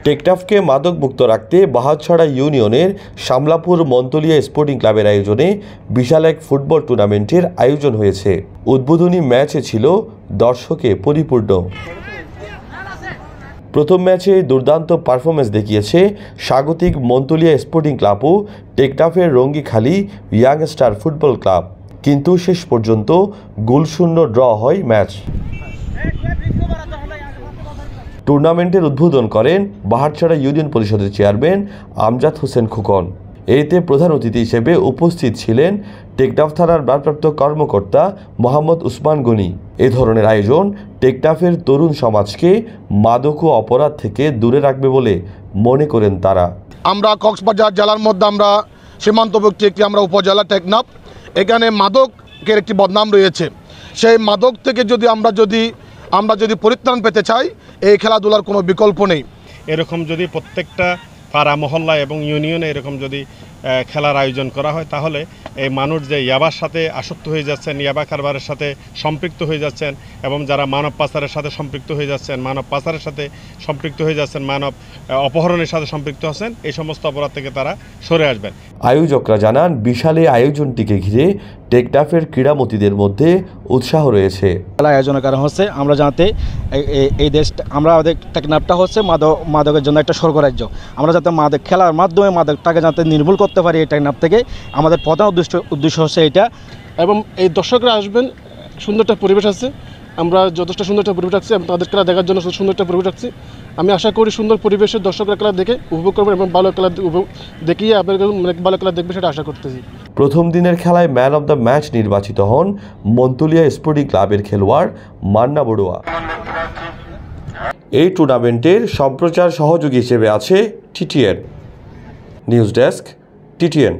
টেকনাফকে মাদকমুক্ত রাখতে বাহাতছড়া ইউনিয়নের শামলাপুর মন্তলিয়া স্পোর্টিং ক্লাবের আয়োজনে বিশাল এক ফুটবল টুর্নামেন্টের আয়োজন হয়েছে। উদ্বোধনী ম্যাচে ছিল দর্শকে পরিপূর্ণ। প্রথম ম্যাচে দুর্দান্ত পারফরমেন্স দেখিয়েছে স্বাগতিক মন্তলিয়া স্পোর্টিং ক্লাব ও টেকনাফের রঙ্গিখালী ইয়াংস্টার ফুটবল ক্লাব, কিন্তু শেষ পর্যন্ত গোলশূন্য ড্র হয় ম্যাচ। টুর্নামেন্টের উদ্বোধন করেন বাহাতছড়া ইউনিয়ন পরিষদের চেয়ারম্যান আমজাদ হোসেন খোকন। এতে প্রধান অতিথি হিসেবে উপস্থিত ছিলেন টেকনাফ থানার ভারপ্রাপ্ত কর্মকর্তা মোহাম্মদ উসমান গনি। এ ধরনের আয়োজন টেকনাফের তরুণ সমাজকে মাদক ও অপরাধ থেকে দূরে রাখবে বলে মনে করেন তারা। আমরা কক্সবাজার জেলার মধ্যে আমরা সীমান্তবর্তী একটি আমরা উপজেলা টেকনাফ, এখানে মাদকের একটি বদনাম রয়েছে। সেই মাদক থেকে আমরা যদি পরিত্রাণ পেতে চাই, এই খেলাধুলার কোনো বিকল্প নেই। এরকম যদি প্রত্যেকটা পাড়া মহল্লা এবং ইউনিয়নে এরকম যদি খেলার আয়োজন করা হয়, তাহলে এই মানুষ যে ইয়াবার সাথে আসক্ত হয়ে যাচ্ছেন, ইয়াবা কারবারের সাথে সম্পৃক্ত হয়ে যাচ্ছেন, এবং যারা মানব পাচারের সাথে সম্পৃক্ত হয়ে যাচ্ছেন, মানব পাচারের সাথে সম্পৃক্ত হয়ে যাচ্ছেন, মানব অপহরণের সাথে সম্পৃক্ত আছেন, এই সমস্ত অপরাধ থেকে তারা সরে আসবেন। আয়োজকরা জানান, বিশাল এই আয়োজনটিকে ঘিরে টেকনাফের ক্রীড়ামতীদের মধ্যে উৎসাহ রয়েছে। খেলা আয়োজনের কারণ হচ্ছে আমরা যাতে এই দেশ, আমরা টেকনাফটা হচ্ছে মাদকের জন্য একটা স্বর্গরাজ্য। আমরা যাতে মাদক খেলার মাধ্যমে মাদকটাকে যাতে নির্মূল করতে পারি এই টেকনাফ থেকে, আমাদের প্রধান উদ্দেশ্য হচ্ছে এটা। এবং এই দর্শকরা আসবেন, সুন্দর একটা পরিবেশ আছে, আমরা যথেষ্ট সুন্দর একটা পরিবেশ রাখছি, তাদের খেলা দেখার জন্য সুন্দর একটা পরিবেশ রাখছি। আমি আশা করি সুন্দর পরিবেশের দর্শকরা খেলা দেখে উপভোগ করবেন এবং ভালো খেলা দেখিয়ে আপনাদের ভালো খেলা দেখবে, সেটা আশা করতেছি। প্রথম দিনের খেলায় ম্যান অব দ্য ম্যাচ নির্বাচিত হন মন্তলিয়া স্পোর্টিং ক্লাবের খেলোয়াড় মান্না বড়ুয়া। এই টুর্নামেন্টের সম্প্রচার সহযোগী হিসেবে আছে টিটিএন। News desk, TTN.